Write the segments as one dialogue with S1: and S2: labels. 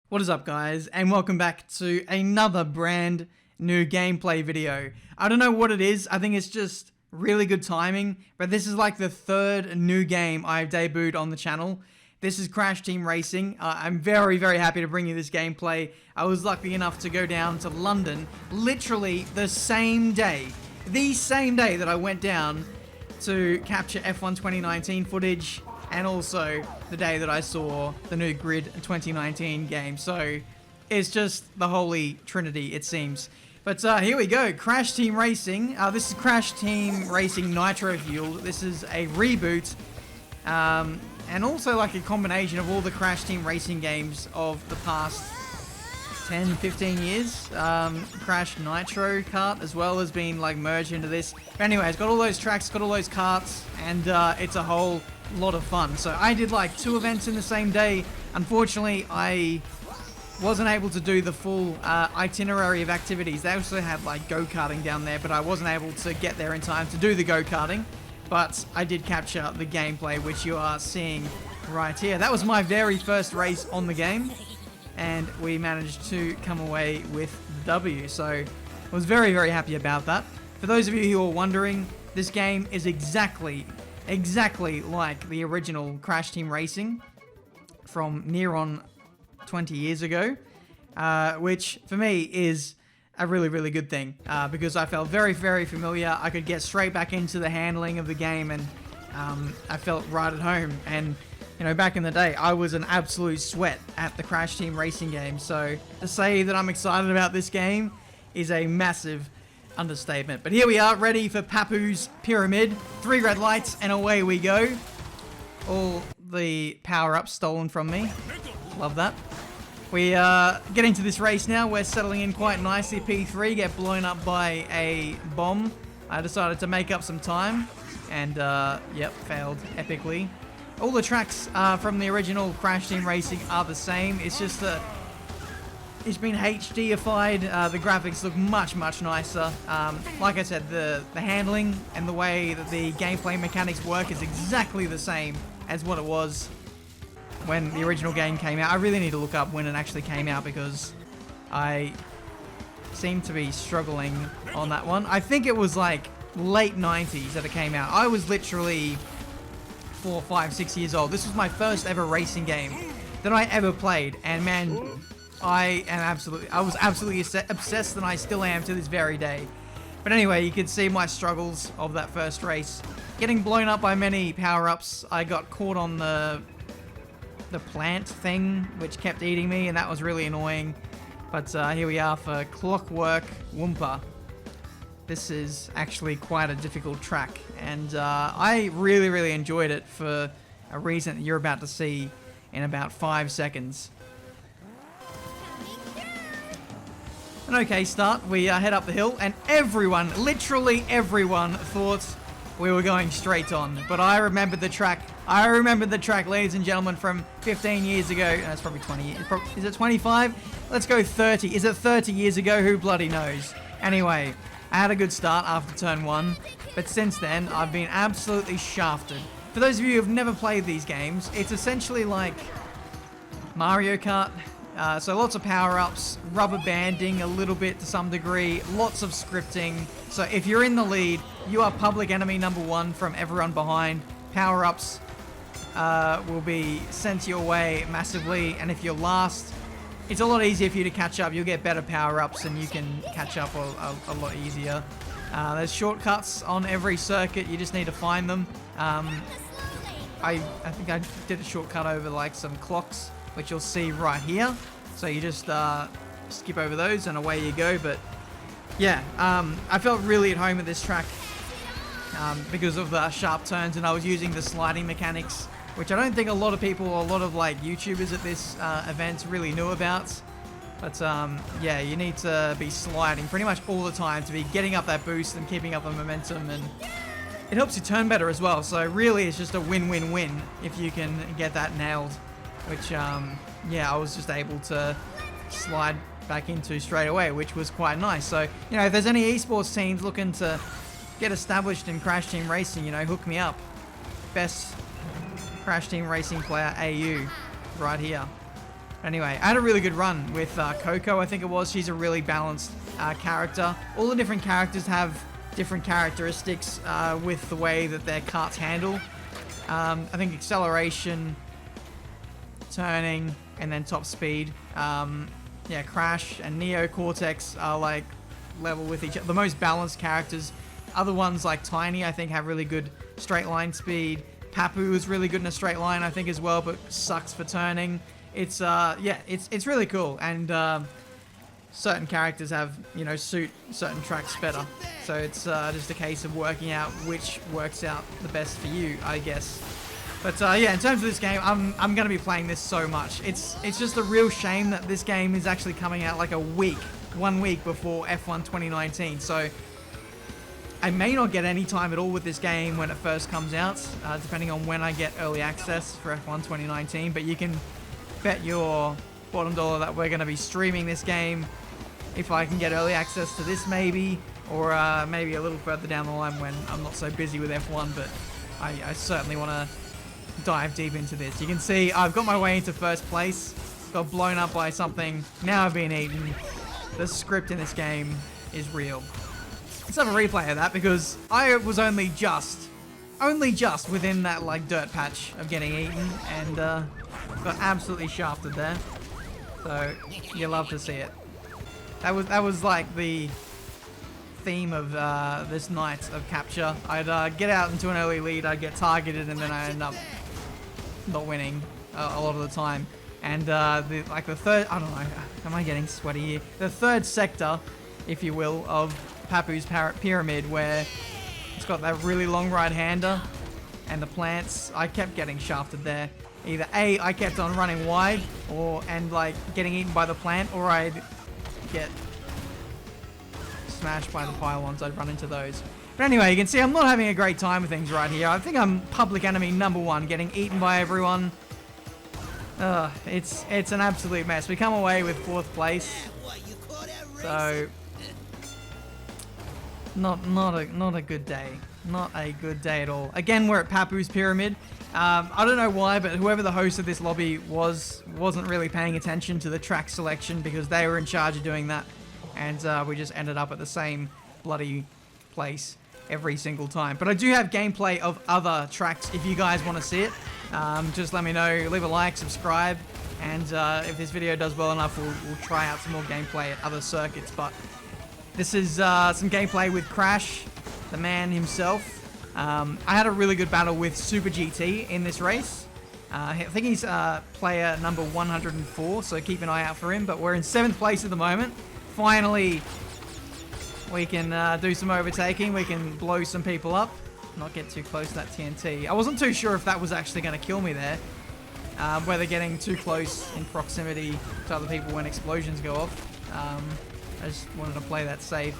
S1: What is up, guys, and welcome back to another brand new gameplay video. I don't know what it is. I think it's just really good timing, but this is like the third new game I've debuted on the channel. This is Crash Team Racing. I'm very happy to bring you this gameplay. I was lucky enough to go down to London literally the same day that I went down to capture F1 2019 footage, and also the day that I saw the new Grid 2019 game. So it's just the holy trinity, it seems. But here we go, Crash Team Racing. This is Crash Team Racing Nitro Fuel. This is a reboot, and also like a combination of all the Crash Team Racing games of the past 10, 15 years. Crash Nitro Kart as well has been like merged into this. But anyway, it's got all those tracks, it's got all those karts, and it's a whole lot of fun. So I did like 2 events in the same day. Unfortunately, I wasn't able to do the full itinerary of activities. They also had like go-karting down there, but I wasn't able to get there in time to do the go-karting. But I did capture the gameplay, which you are seeing right here. That was my very first race on the game, and we managed to come away with the W. So I was very happy about that. For those of you who are wondering, this game is exactly like the original Crash Team Racing from near on 20 years ago, which for me is a really good thing, because I felt very familiar. I could get straight back into the handling of the game, and I felt right at home. And you know, back in the day, I was an absolute sweat at the Crash Team Racing game. So to say that I'm excited about this game is a massive understatement. But here we are, ready for Papu's Pyramid. 3 red lights, and away we go. All the power-ups stolen from me. Love that. We get into this race now. We're settling in quite nicely. P3, get blown up by a bomb. I decided to make up some time, and yep, failed epically. All the tracks from the original Crash Team Racing are the same. It's just that it's been HDified. The graphics look much nicer. Like I said, the handling and the way that the gameplay mechanics work is exactly the same as what it was when the original game came out. I really need to look up when it actually came out, because I seem to be struggling on that one. I think it was like late 90s that it came out. I was literally 4, 5, 6 years old. This was my first ever racing game that I ever played, and man, I was absolutely obsessed, and I still am to this very day. But anyway, you can see my struggles of that first race. Getting blown up by many power-ups. I got caught on the plant thing, which kept eating me, and that was really annoying. But here we are for Clockwork Wumpa. This is actually quite a difficult track, and I really enjoyed it for a reason that you're about to see in about 5 seconds. An okay start. We head up the hill, and everyone, literally everyone, thought we were going straight on. But I remembered the track. Ladies and gentlemen, from 15 years ago. That's probably 20 years. Is it 25? Let's go 30. Is it 30 years ago? Who bloody knows? Anyway, I had a good start after turn 1, but since then, I've been absolutely shafted. For those of you who have never played these games, it's essentially like Mario Kart. So lots of power-ups, rubber banding a little bit to some degree, lots of scripting. So if you're in the lead, you are public enemy number 1 from everyone behind. Power-ups will be sent your way massively, and if you're last, it's a lot easier for you to catch up. You'll get better power-ups, and you can catch up a lot easier. There's shortcuts on every circuit. You just need to find them. I think I did a shortcut over like some clocks, which you'll see right here. So you just skip over those and away you go. But yeah, I felt really at home at this track because of the sharp turns, and I was using the sliding mechanics, which I don't think a lot of people, or a lot of like YouTubers at this event really knew about. But yeah, you need to be sliding pretty much all the time to be getting up that boost and keeping up the momentum, and it helps you turn better as well. So really, it's just a win-win-win if you can get that nailed, which yeah, I was just able to slide back into straight away, which was quite nice. So, you know, if there's any esports teams looking to get established in Crash Team Racing, you know, hook me up. Best Crash Team Racing player AU right here. Anyway, I had a really good run with Coco, I think it was. She's a really balanced character. All the different characters have different characteristics with the way that their carts handle. I think acceleration, turning, and then top speed. Yeah, Crash and Neo Cortex are like level with each other. The most balanced characters. Other ones like Tiny, I think, have really good straight line speed. Papu is really good in a straight line, I think, as well, but sucks for turning. It's yeah, it's really cool, and certain characters have, you know, suit certain tracks better. So it's just a case of working out which works out the best for you, I guess. But yeah, in terms of this game, I'm gonna be playing this so much. It's just a real shame that this game is actually coming out like 1 week before F1 2019. So I may not get any time at all with this game when it first comes out, depending on when I get early access for F1 2019. But you can bet your bottom dollar that we're going to be streaming this game if I can get early access to this, maybe, or maybe a little further down the line when I'm not so busy with F1. But I certainly want to dive deep into this. You can see I've got my way into first place, got blown up by something, now I've been eaten. The script in this game is real. Let's have a replay of that, because I was only just within that like dirt patch of getting eaten, and got absolutely shafted there. So you love to see it. That was like the theme of this night of capture. I'd get out into an early lead, I'd get targeted, and then I end up not winning a lot of the time. And the third, I don't know, am I getting sweaty here? The third sector, if you will, of Papu's pyramid, where it's got that really long right-hander and the plants. I kept getting shafted there. Either A, I kept on running wide, and like getting eaten by the plant, or I'd get smashed by the pylons. I'd run into those. But anyway, you can see I'm not having a great time with things right here. I think I'm public enemy #1, getting eaten by everyone. It's an absolute mess. We come away with 4th place. So not a good day. Not a good day at all. Again, we're at Papu's pyramid. I don't know why, but whoever the host of this lobby wasn't really paying attention to the track selection, because they were in charge of doing that, and we just ended up at the same bloody place every single time. But I do have gameplay of other tracks if you guys want to see it. Just let me know, leave a like, subscribe, and if this video does well enough, we'll try out some more gameplay at other circuits. But this is some gameplay with Crash, the man himself. I had a really good battle with Super GT in this race. I think he's player number 104, so keep an eye out for him. But we're in 7th place at the moment. Finally, we can do some overtaking. We can blow some people up. Not get too close to that TNT. I wasn't too sure if that was actually going to kill me there. Whether getting too close in proximity to other people when explosions go off. I just wanted to play that safe.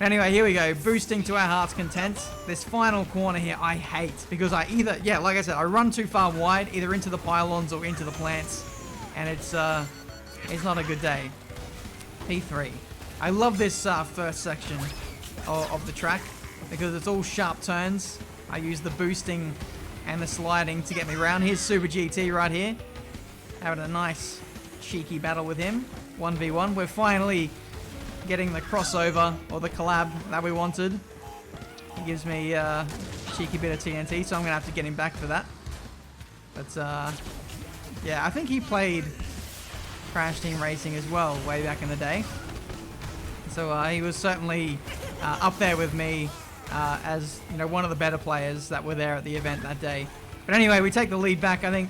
S1: Anyway, here we go. Boosting to our heart's content. This final corner here I hate, because I either, yeah, like I said, I run too far wide, either into the pylons or into the plants, and it's not a good day. P3. I love this first section of the track, because it's all sharp turns. I use the boosting and the sliding to get me around. Here's Super GT right here. Having a nice cheeky battle with him. 1v1. We're finally getting the crossover, or the collab that we wanted. He gives me a cheeky bit of TNT, so I'm going to have to get him back for that. But yeah, I think he played Crash Team Racing as well way back in the day. So he was certainly up there with me as, you know, one of the better players that were there at the event that day. But anyway, we take the lead back. I think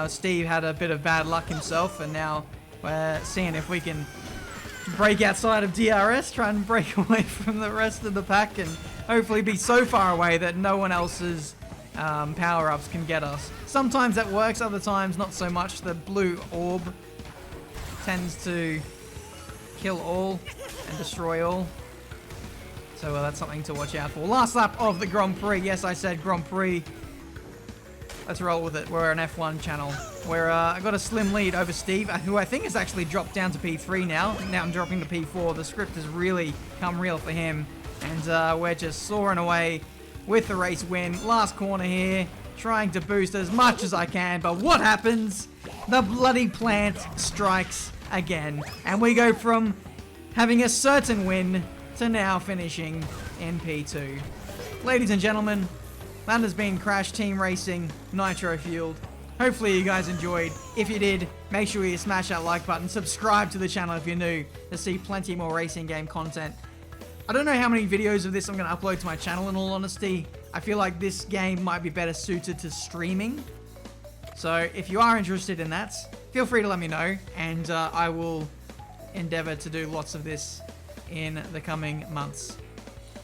S1: Steve had a bit of bad luck himself, and now we're seeing if we can break outside of DRS, try and break away from the rest of the pack, and hopefully be so far away that no one else's power-ups can get us. Sometimes that works, other times not so much. The blue orb tends to kill all and destroy all. So that's something to watch out for. Last lap of the Grand Prix. Yes, I said Grand Prix. Let's roll with it. We're an F1 channel. I got a slim lead over Steve, who I think has actually dropped down to P3 now. Now I'm dropping to P4. The script has really come real for him. And we're just soaring away with the race win. Last corner here. trying to boost as much as I can, but what happens? The bloody plant strikes again, and we go from having a certain win to now finishing in P2. Ladies and gentlemen, that has been Crash Team Racing Nitro Fueled. Hopefully you guys enjoyed. If you did, make sure you smash that like button, subscribe to the channel if you're new to see plenty more racing game content. I don't know how many videos of this I'm going to upload to my channel, in all honesty. I feel like this game might be better suited to streaming. So if you are interested in that, feel free to let me know, and I will endeavor to do lots of this in the coming months.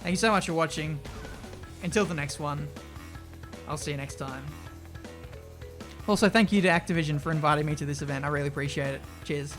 S1: Thank you so much for watching. Until the next one, I'll see you next time. Also, thank you to Activision for inviting me to this event. I really appreciate it. Cheers.